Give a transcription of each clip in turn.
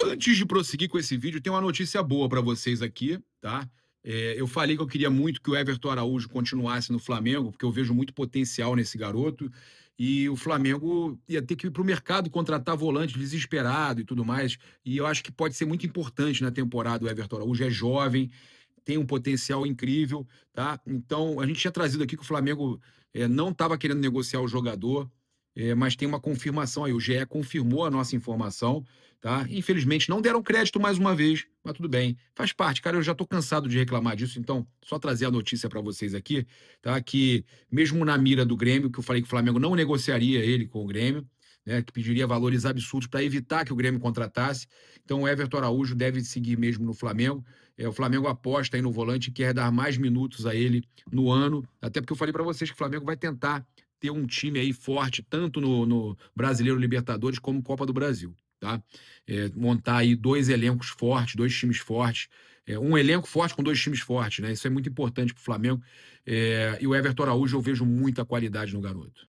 Antes de prosseguir com esse vídeo, tem uma notícia boa para vocês aqui, tá? Eu falei que eu queria muito que o Everton Araújo continuasse no Flamengo, porque eu vejo muito potencial nesse garoto. E o Flamengo ia ter que ir para o mercado contratar volante desesperado e tudo mais. E eu acho que pode ser muito importante na temporada. O Everton Araújo é jovem, tem um potencial incrível, tá? Então, a gente tinha trazido aqui que o Flamengo não estava querendo negociar o jogador, mas tem uma confirmação aí. O GE confirmou a nossa informação, tá? Infelizmente, não deram crédito mais uma vez, mas tudo bem. Faz parte, cara. Eu já estou cansado de reclamar disso, então, só trazer a notícia para vocês aqui, tá? Que mesmo na mira do Grêmio, que eu falei que o Flamengo não negociaria ele com o Grêmio, né, que pediria valores absurdos para evitar que o Grêmio contratasse. Então, o Everton Araújo deve seguir mesmo no Flamengo. O Flamengo aposta aí no volante e quer dar mais minutos a ele no ano, até porque eu falei para vocês que o Flamengo vai tentar ter um time aí forte, tanto no Brasileiro Libertadores como Copa do Brasil, tá? Montar aí dois elencos fortes, dois times fortes, um elenco forte com dois times fortes, né? Isso é muito importante para o Flamengo. E o Everton Araújo, eu vejo muita qualidade no garoto.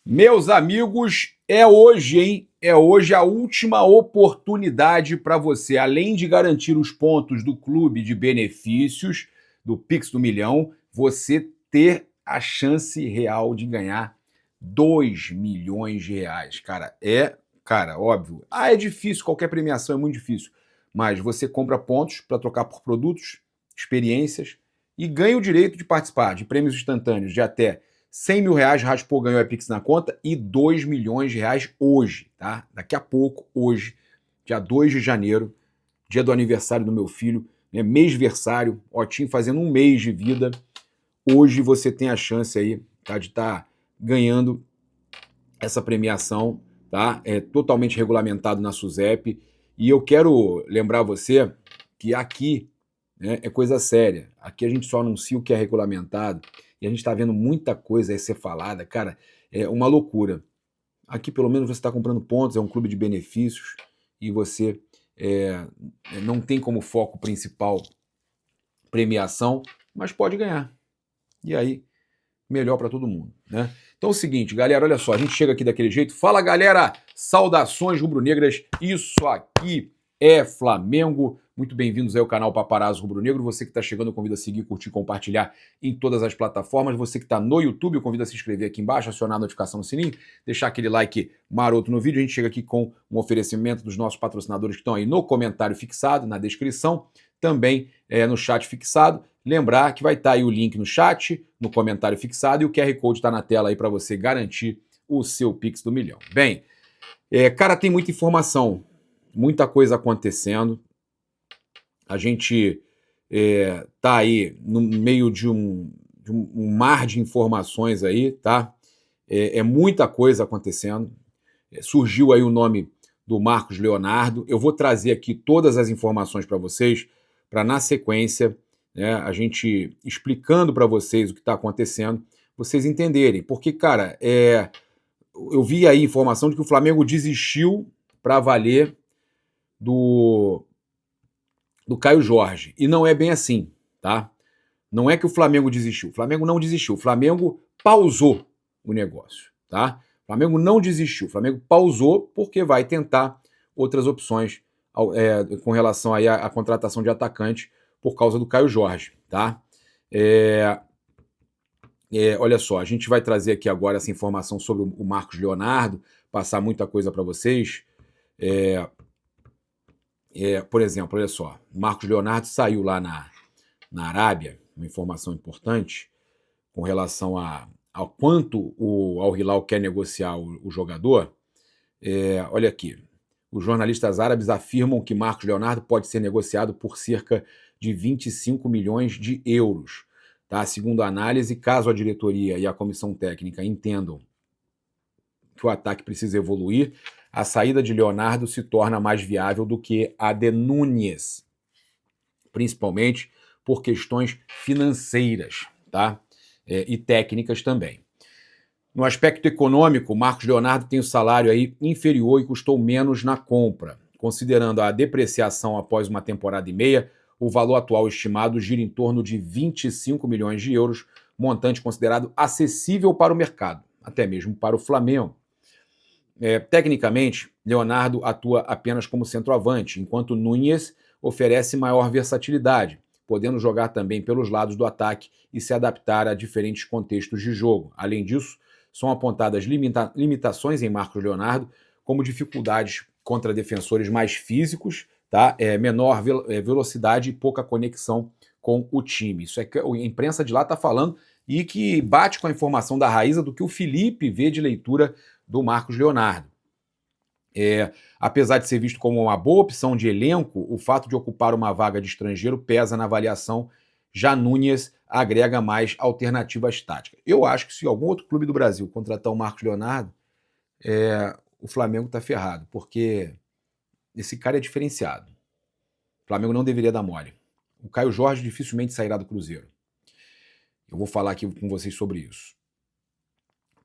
Meus amigos, é hoje, hein? É hoje a última oportunidade para você, além de garantir os pontos do clube de benefícios, do Pix do Milhão, você ter a chance real de ganhar 2 milhões de reais. Cara, óbvio. É difícil, qualquer premiação é muito difícil. Mas você compra pontos para trocar por produtos, experiências e ganha o direito de participar de prêmios instantâneos de até 100 mil reais, raspou, ganhou a Pix na conta e 2 milhões de reais hoje, tá? Daqui a pouco, hoje, dia 2 de janeiro, dia do aniversário do meu filho, né? Mêsversário, Otinho fazendo um mês de vida. Hoje você tem a chance aí, tá, de estar ganhando essa premiação, tá? É totalmente regulamentado na SUSEP. E eu quero lembrar você que aqui, né, é coisa séria. Aqui a gente só anuncia o que é regulamentado e a gente está vendo muita coisa aí ser falada. Cara, é uma loucura. Aqui pelo menos você está comprando pontos, é um clube de benefícios e você não tem como foco principal premiação, mas pode ganhar. E aí, melhor para todo mundo, né? Então é o seguinte, galera, olha só, a gente chega aqui daquele jeito. Fala, galera! Saudações rubro-negras. Isso aqui é Flamengo. Muito bem-vindos aí ao canal Paparazzo Rubro-Negro. Você que está chegando, eu convido a seguir, curtir, compartilhar em todas as plataformas. Você que está no YouTube, eu convido a se inscrever aqui embaixo, acionar a notificação no sininho, deixar aquele like maroto no vídeo. A gente chega aqui com um oferecimento dos nossos patrocinadores que estão aí no comentário fixado, na descrição, também no chat fixado. Lembrar que vai estar aí o link no chat, no comentário fixado, e o QR Code está na tela aí para você garantir o seu Pix do milhão. Bem, cara, tem muita informação, muita coisa acontecendo. A gente tá aí no meio de um mar de informações aí, tá? É muita coisa acontecendo. Surgiu aí o nome do Marcos Leonardo. Eu vou trazer aqui todas as informações para vocês, para na sequência, né, a gente explicando para vocês o que está acontecendo, vocês entenderem. Porque, cara, eu vi aí informação de que o Flamengo desistiu para valer do Caio Jorge. E não é bem assim, tá? Não é que o Flamengo desistiu. O Flamengo não desistiu. O Flamengo pausou o negócio, tá? O Flamengo não desistiu. O Flamengo pausou porque vai tentar outras opções com relação aí à contratação de atacante por causa do Caio Jorge, tá? Olha só, a gente vai trazer aqui agora essa informação sobre o Marcos Leonardo, passar muita coisa para vocês. Por exemplo, olha só, o Marcos Leonardo saiu lá na Arábia, uma informação importante, com relação ao quanto o Al Hilal quer negociar o jogador. Olha aqui, os jornalistas árabes afirmam que Marcos Leonardo pode ser negociado por cerca de 25 milhões de euros. Tá? Segundo a análise, caso a diretoria e a comissão técnica entendam que o ataque precisa evoluir, a saída de Leonardo se torna mais viável do que a de Núñez, principalmente por questões financeiras, tá? E técnicas também. No aspecto econômico, o Marcos Leonardo tem o salário aí inferior e custou menos na compra. Considerando a depreciação após uma temporada e meia, o valor atual estimado gira em torno de 25 milhões de euros, montante considerado acessível para o mercado, até mesmo para o Flamengo. Tecnicamente, Leonardo atua apenas como centroavante, enquanto Núñez oferece maior versatilidade, podendo jogar também pelos lados do ataque e se adaptar a diferentes contextos de jogo. Além disso, são apontadas limitações em Marcos Leonardo, como dificuldades contra defensores mais físicos, tá? Menor velocidade e pouca conexão com o time. Isso é que a imprensa de lá está falando e que bate com a informação da Raíza do que o Felipe vê de leitura do Marcos Leonardo. Apesar de ser visto como uma boa opção de elenco, o fato de ocupar uma vaga de estrangeiro pesa na avaliação. Já Núñez agrega mais alternativas táticas. Eu acho que se algum outro clube do Brasil contratar o Marcos Leonardo, o Flamengo está ferrado, porque esse cara é diferenciado. O Flamengo não deveria dar mole. O Caio Jorge dificilmente sairá do Cruzeiro. Eu vou falar aqui com vocês sobre isso.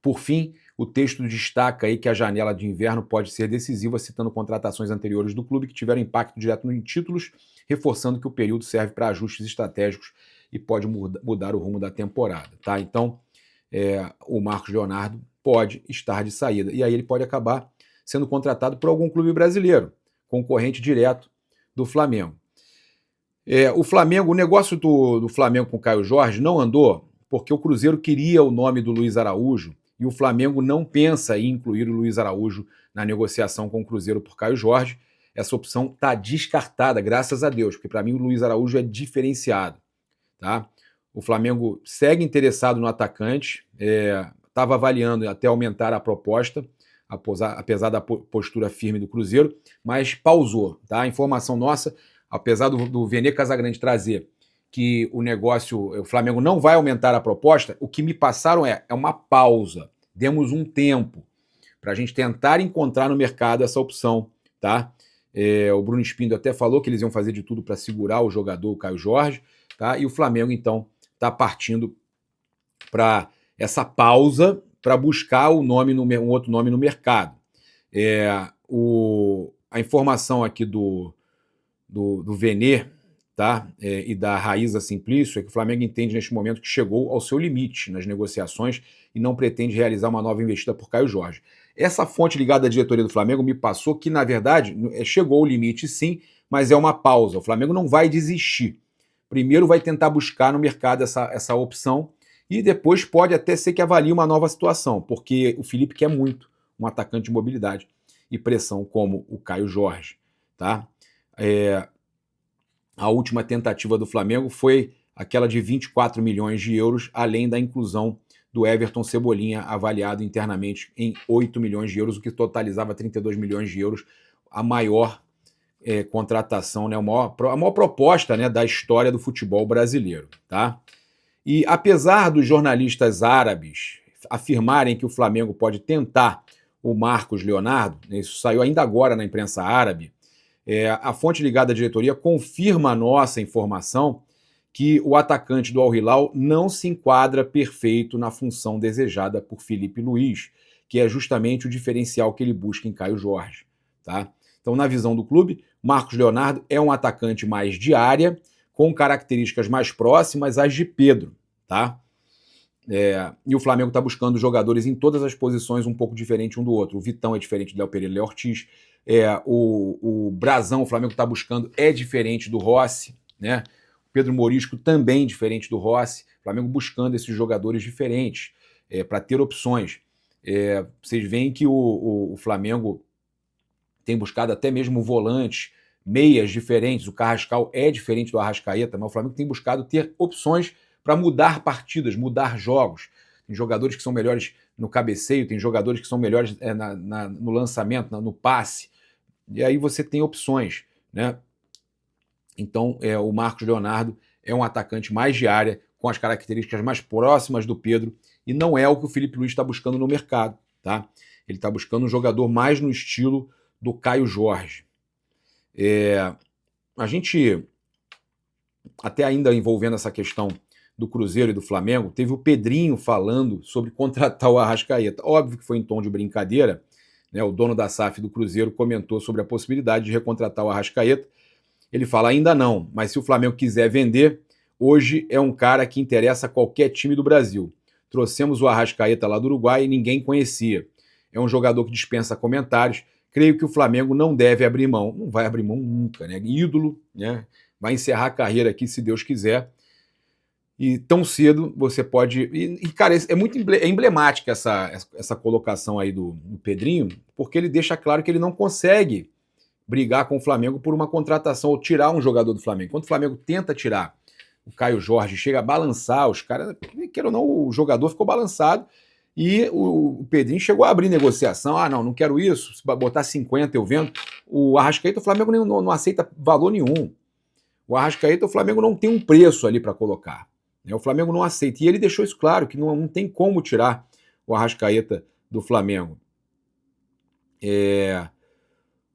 Por fim, o texto destaca aí que a janela de inverno pode ser decisiva, citando contratações anteriores do clube que tiveram impacto direto em títulos, reforçando que o período serve para ajustes estratégicos e pode mudar o rumo da temporada. Tá? Então, o Marcos Leonardo pode estar de saída. E aí ele pode acabar sendo contratado por algum clube brasileiro, concorrente direto do Flamengo. O negócio do Flamengo com o Caio Jorge não andou porque o Cruzeiro queria o nome do Luiz Araújo e o Flamengo não pensa em incluir o Luiz Araújo na negociação com o Cruzeiro por Caio Jorge. Essa opção está descartada, graças a Deus, porque para mim o Luiz Araújo é diferenciado. Tá? O Flamengo segue interessado no atacante, estava avaliando até aumentar a proposta, apesar da postura firme do Cruzeiro, mas pausou. Tá? A informação nossa, apesar do Vene Casagrande trazer que o Flamengo não vai aumentar a proposta, o que me passaram é uma pausa. Demos um tempo para a gente tentar encontrar no mercado essa opção. Tá? O Bruno Espindo até falou que eles iam fazer de tudo para segurar o jogador, o Caio Jorge, tá? E o Flamengo, então, está partindo para essa pausa para buscar um outro nome no mercado. A informação aqui do Vene, tá? E da Raíza Simplício é que o Flamengo entende neste momento que chegou ao seu limite nas negociações e não pretende realizar uma nova investida por Caio Jorge. Essa fonte ligada à diretoria do Flamengo me passou que, na verdade, chegou ao limite sim, mas é uma pausa. O Flamengo não vai desistir. Primeiro vai tentar buscar no mercado essa opção e depois pode até ser que avalie uma nova situação, porque o Felipe quer muito um atacante de mobilidade e pressão como o Caio Jorge. Tá? A última tentativa do Flamengo foi aquela de 24 milhões de euros, além da inclusão do Everton Cebolinha, avaliado internamente em 8 milhões de euros, o que totalizava 32 milhões de euros, a maior contratação, né, a maior proposta, né, da história do futebol brasileiro. Tá? E apesar dos jornalistas árabes afirmarem que o Flamengo pode tentar o Marcos Leonardo, isso saiu ainda agora na imprensa árabe, a fonte ligada à diretoria confirma a nossa informação que o atacante do Al Hilal não se enquadra perfeito na função desejada por Felipe Luiz, que é justamente o diferencial que ele busca em Caio Jorge. Tá? Então, na visão do clube, Marcos Leonardo é um atacante mais de área, com características mais próximas às de Pedro. Tá? E o Flamengo está buscando jogadores em todas as posições um pouco diferente um do outro. O Vitão é diferente do Léo Pereira e Léo Ortiz. O Brazão, o Flamengo está buscando, é diferente do Rossi. Né? O Pedro Morisco também diferente do Rossi. O Flamengo buscando esses jogadores diferentes para ter opções. Vocês veem que o Flamengo tem buscado até mesmo volantes, meias diferentes. O Carrascal é diferente do Arrascaeta, mas o Flamengo tem buscado ter opções para mudar partidas, mudar jogos. Tem jogadores que são melhores no cabeceio, tem jogadores que são melhores no lançamento, no passe. E aí você tem opções. Né? Então, o Marcos Leonardo é um atacante mais de área, com as características mais próximas do Pedro, e não é o que o Felipe Luiz está buscando no mercado. Tá? Ele está buscando um jogador mais no estilo do Caio Jorge. A gente, até ainda envolvendo essa questão do Cruzeiro e do Flamengo, teve o Pedrinho falando sobre contratar o Arrascaeta. Óbvio que foi em tom de brincadeira, né? O dono da SAF do Cruzeiro comentou sobre a possibilidade de recontratar o Arrascaeta. Ele fala, ainda não, mas se o Flamengo quiser vender, hoje é um cara que interessa a qualquer time do Brasil. Trouxemos o Arrascaeta lá do Uruguai e ninguém conhecia. É um jogador que dispensa comentários. Creio que o Flamengo não deve abrir mão. Não vai abrir mão nunca, né? Ídolo, né? Vai encerrar a carreira aqui, se Deus quiser. E tão cedo você pode... cara, é muito emblemática essa colocação aí do Pedrinho, porque ele deixa claro que ele não consegue brigar com o Flamengo por uma contratação ou tirar um jogador do Flamengo. Quando o Flamengo tenta tirar o Caio Jorge, chega a balançar os caras, queira ou não, o jogador ficou balançado e o Pedrinho chegou a abrir negociação. Ah, não quero isso, se botar 50 eu vendo. O Arrascaeta, o Flamengo não aceita valor nenhum. O Arrascaeta, o Flamengo não tem um preço ali para colocar. O Flamengo não aceita. E ele deixou isso claro, que não tem como tirar o Arrascaeta do Flamengo.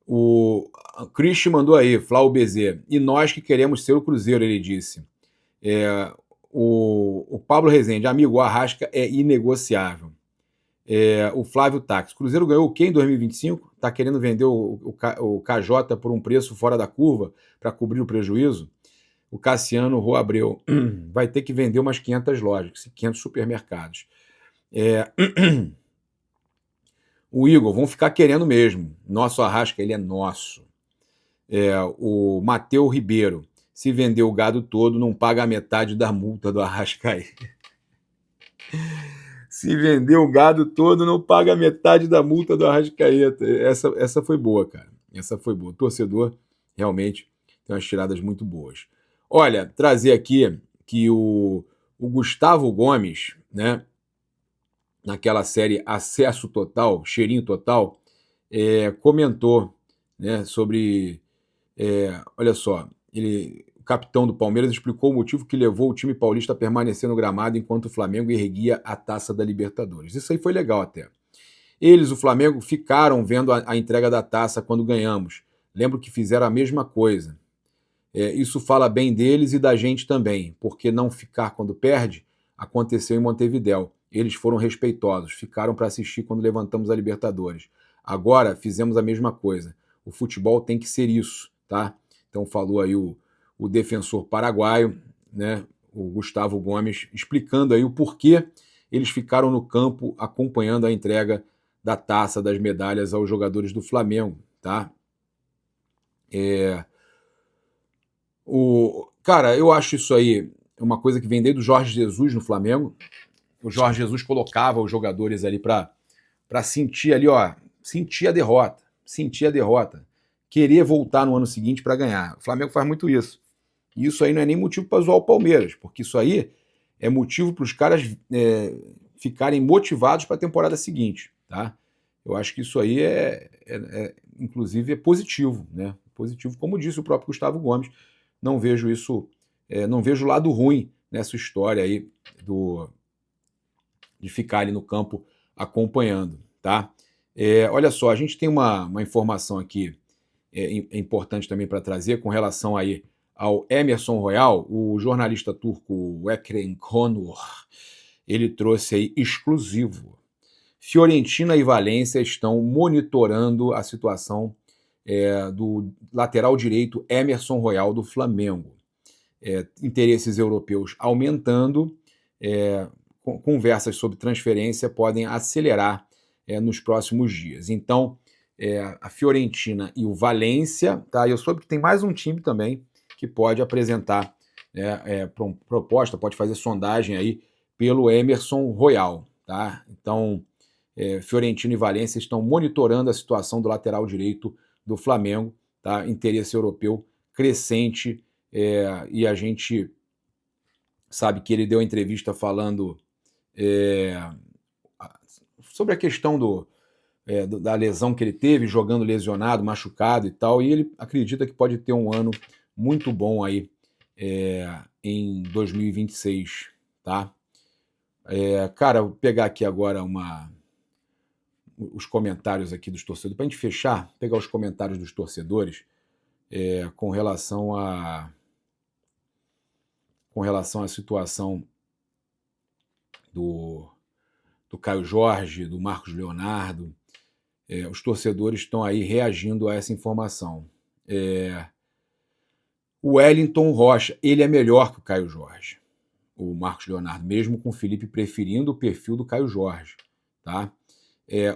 O Christian mandou aí, Flau BZ. E nós que queremos ser o Cruzeiro, ele disse. O Pablo Rezende, amigo, o Arrasca é inegociável. O Flávio Tax, Cruzeiro ganhou o quê em 2025? Está querendo vender o KJ por um preço fora da curva para cobrir o prejuízo? O Cassiano Rô Abreu, vai ter que vender umas 500 lojas, 500 supermercados. O Igor, vão ficar querendo mesmo. Nosso Arrasca, ele é nosso. O Mateu Ribeiro, se vender o gado todo, não paga a metade da multa do Arrascaeta. Se vender o gado todo, não paga a metade da multa do Arrascaeta. Essa foi boa, cara. Essa foi boa. O torcedor realmente tem umas tiradas muito boas. Olha, trazer aqui que o Gustavo Gomes, né, naquela série Acesso Total, Cheirinho Total, comentou, né, sobre... olha só, o capitão do Palmeiras explicou o motivo que levou o time paulista a permanecer no gramado enquanto o Flamengo erguia a taça da Libertadores. Isso aí foi legal até. Eles, o Flamengo, ficaram vendo a entrega da taça quando ganhamos. Lembro que fizeram a mesma coisa. Isso fala bem deles e da gente também, porque não ficar quando perde aconteceu em Montevidéu. Eles foram respeitosos, ficaram para assistir quando levantamos a Libertadores. Agora fizemos a mesma coisa. O futebol tem que ser isso, tá? Então falou aí o defensor paraguaio, né, o Gustavo Gomes, explicando aí o porquê eles ficaram no campo acompanhando a entrega da taça, das medalhas aos jogadores do Flamengo, tá? Cara, eu acho isso aí uma coisa que vem desde o Jorge Jesus no Flamengo. O Jorge Jesus colocava os jogadores ali para sentir ali, ó, sentir a derrota, querer voltar no ano seguinte para ganhar. O Flamengo faz muito isso. E isso aí não é nem motivo para zoar o Palmeiras, porque isso aí é motivo para os caras ficarem motivados para a temporada seguinte, tá? Eu acho que isso aí inclusive, é positivo, né? Positivo, como disse o próprio Gustavo Gomes. Não vejo isso, não vejo lado ruim nessa história aí de ficar ali no campo acompanhando, tá? Olha só, a gente tem uma informação aqui importante também para trazer com relação aí ao Emerson Royal. O jornalista turco Ekrem Konur, ele trouxe aí exclusivo. Fiorentina e Valência estão monitorando a situação do lateral direito Emerson Royal do Flamengo. Interesses europeus aumentando, conversas sobre transferência podem acelerar nos próximos dias. Então, a Fiorentina e o Valência, tá? Eu soube que tem mais um time também que pode apresentar proposta, pode fazer sondagem aí pelo Emerson Royal, tá? Então, Fiorentina e Valência estão monitorando a situação do lateral direito do Flamengo, tá? Interesse europeu crescente, e a gente sabe que ele deu entrevista falando sobre a questão da lesão que ele teve, jogando lesionado, machucado e tal, e ele acredita que pode ter um ano muito bom aí em 2026, tá? Cara, vou pegar aqui agora os comentários aqui dos torcedores, para a gente fechar, pegar os comentários dos torcedores com relação à situação do Caio Jorge, do Marcos Leonardo. Os torcedores estão aí reagindo a essa informação. O Wellington Rocha, ele é melhor que o Caio Jorge, o Marcos Leonardo, mesmo com o Felipe preferindo o perfil do Caio Jorge. Tá?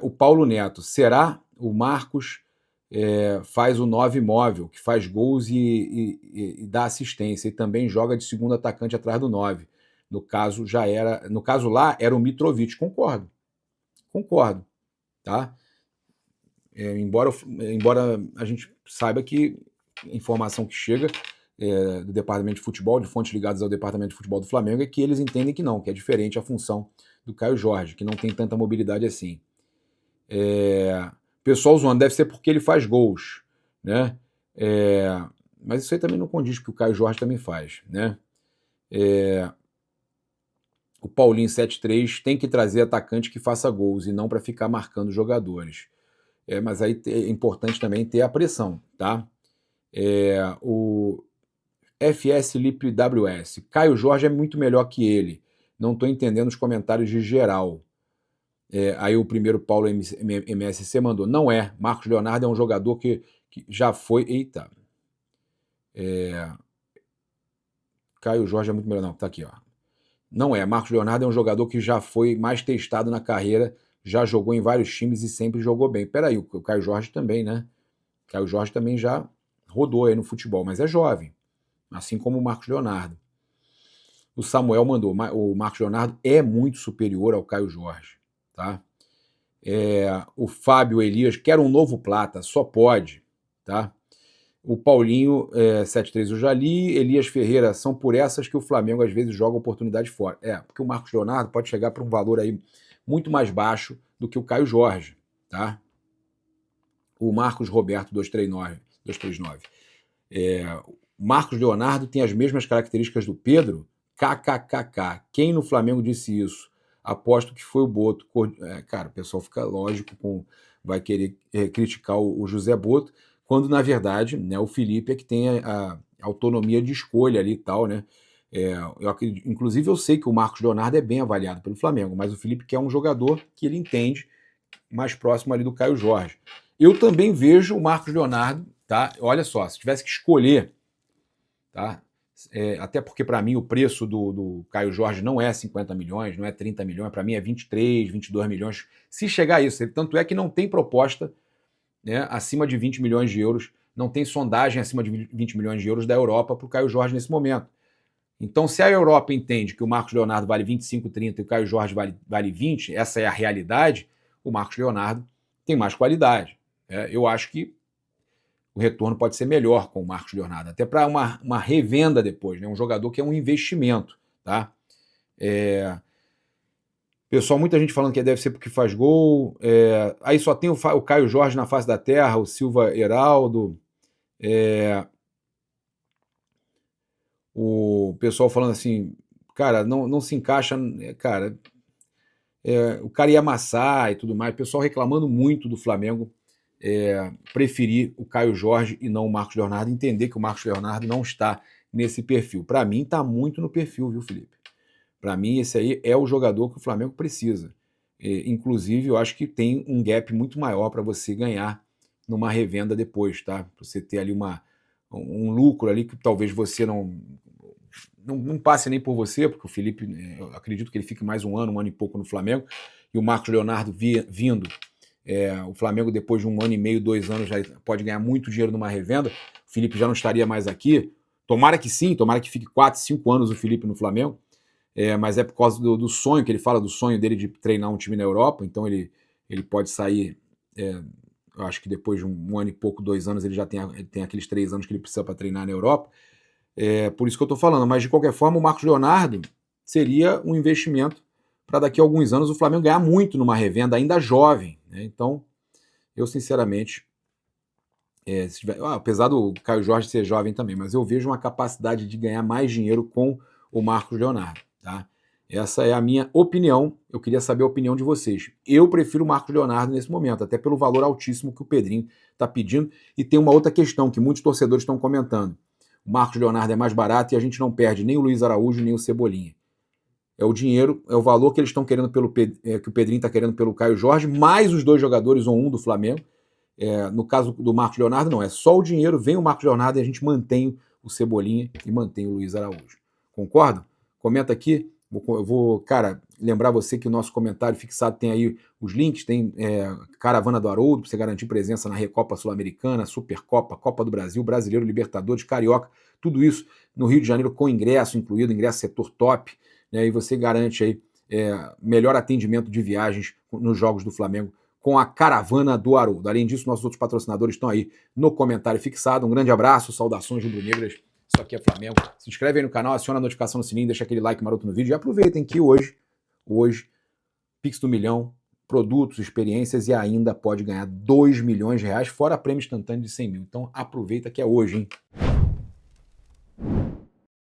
O Paulo Neto, será o Marcos faz o 9 móvel, que faz gols e dá assistência, e também joga de segundo atacante atrás do 9. No caso lá era o Mitrovic. Concordo. Tá? Embora a gente saiba que a informação que chega do departamento de futebol, de fontes ligadas ao departamento de futebol do Flamengo, é que eles entendem que não, que é diferente a função do Caio Jorge, que não tem tanta mobilidade assim. O pessoal zoando, deve ser porque ele faz gols, né? Mas isso aí também não condiz com o que o Caio Jorge também faz, né? O Paulinho 73 tem que trazer atacante que faça gols e não para ficar marcando jogadores. Mas aí é importante também ter a pressão, tá? O FS Lip WS, Caio Jorge é muito melhor que ele. Não estou entendendo os comentários de geral. Aí o primeiro Paulo MSC mandou, não é, Marcos Leonardo é um jogador que já foi, eita, Caio Jorge é muito melhor, não, tá aqui, ó. Não é, Marcos Leonardo é um jogador que já foi mais testado na carreira, já jogou em vários times e sempre jogou bem. Peraí, o Caio Jorge também, né? O Caio Jorge também já rodou aí no futebol, mas é jovem, assim como o Marcos Leonardo. O Samuel mandou, o Marcos Leonardo é muito superior ao Caio Jorge, tá? O Fábio Elias, quer um novo Plata, só pode, tá? O Paulinho 73 eu já li, Elias Ferreira, são por essas que o Flamengo às vezes joga oportunidade fora. Porque o Marcos Leonardo pode chegar para um valor aí muito mais baixo do que o Caio Jorge, tá? O Marcos Roberto 239. Marcos Leonardo tem as mesmas características do Pedro? KKKK. Quem no Flamengo disse isso? Aposto que foi o Boto. Cara, o pessoal fica lógico, vai querer criticar o José Boto, quando na verdade, né, o Felipe é que tem a autonomia de escolha ali e tal, né? Inclusive eu sei que o Marcos Leonardo é bem avaliado pelo Flamengo, mas o Felipe quer um jogador que ele entende mais próximo ali do Caio Jorge. Eu também vejo o Marcos Leonardo, tá? Olha só, se tivesse que escolher, tá? Até porque para mim o preço do Caio Jorge não é 50 milhões, não é 30 milhões, para mim é 23, 22 milhões. Se chegar a isso, tanto é que não tem proposta, né, acima de 20 milhões de euros, não tem sondagem acima de 20 milhões de euros da Europa para o Caio Jorge nesse momento. Então, se a Europa entende que o Marcos Leonardo vale 25, 30 e o Caio Jorge vale 20, essa é a realidade, o Marcos Leonardo tem mais qualidade. Eu acho que o retorno pode ser melhor com o Marcos Leonardo, até para uma revenda depois, né? Um jogador que é um investimento, tá? Pessoal, muita gente falando que deve ser porque faz gol. Aí só tem o Caio Jorge na face da terra, o Silva Heraldo. O pessoal falando assim, cara, não se encaixa, cara. O cara ia amassar e tudo mais. O pessoal reclamando muito do Flamengo preferir o Caio Jorge e não o Marcos Leonardo, entender que o Marcos Leonardo não está nesse perfil. Para mim, está muito no perfil, viu, Felipe? Para mim, esse aí é o jogador que o Flamengo precisa. Inclusive, eu acho que tem um gap muito maior para você ganhar numa revenda depois, tá? Pra você ter ali um lucro ali que talvez você não passe nem por você, porque o Felipe, eu acredito que ele fique mais um ano e pouco no Flamengo, e o Marcos Leonardo vindo. O Flamengo, depois de 1 ano e meio, 2 anos, já pode ganhar muito dinheiro numa revenda. O Felipe já não estaria mais aqui. Tomara que sim, tomara que fique 4, 5 anos o Felipe no Flamengo. Mas é por causa do sonho que ele fala, do sonho dele de treinar um time na Europa. Então ele pode sair, eu acho que depois de 1 ano e pouco, 2 anos, ele já tem aqueles 3 anos que ele precisa para treinar na Europa. Por isso que eu estou falando. Mas de qualquer forma, o Marcos Leonardo seria um investimento para daqui a alguns anos o Flamengo ganhar muito numa revenda ainda jovem, né? Então, eu sinceramente, apesar do Caio Jorge ser jovem também, mas eu vejo uma capacidade de ganhar mais dinheiro com o Marcos Leonardo, tá? Essa é a minha opinião, eu queria saber a opinião de vocês. Eu prefiro o Marcos Leonardo nesse momento, até pelo valor altíssimo que o Pedrinho está pedindo. E tem uma outra questão que muitos torcedores estão comentando. O Marcos Leonardo é mais barato e a gente não perde nem o Luiz Araújo nem o Cebolinha. É o dinheiro, é o valor que eles estão querendo que o Pedrinho está querendo pelo Caio Jorge, mais os 2 jogadores ou um do Flamengo. No caso do Marcos Leonardo, não. É só o dinheiro, vem o Marcos Leonardo e a gente mantém o Cebolinha e mantém o Luiz Araújo. Concorda? Comenta aqui. Eu vou, cara, lembrar você que o nosso comentário fixado tem aí os links, tem Caravana do Haroldo, para você garantir presença na Recopa Sul-Americana, Supercopa, Copa do Brasil, Brasileiro, Libertadores, Carioca, tudo isso no Rio de Janeiro com ingresso incluído, ingresso setor top, né, e você garante aí melhor atendimento de viagens nos jogos do Flamengo com a Caravana do Haroldo. Além disso, nossos outros patrocinadores estão aí no comentário fixado. Um grande abraço, saudações rubro-negras. Isso aqui é Flamengo. Se inscreve aí no canal, aciona a notificação no sininho, deixa aquele like maroto no vídeo. E aproveitem que hoje, Pix do Milhão, produtos, experiências e ainda pode ganhar 2 milhões de reais, fora prêmio instantâneo de 100 mil. Então aproveita que é hoje, hein?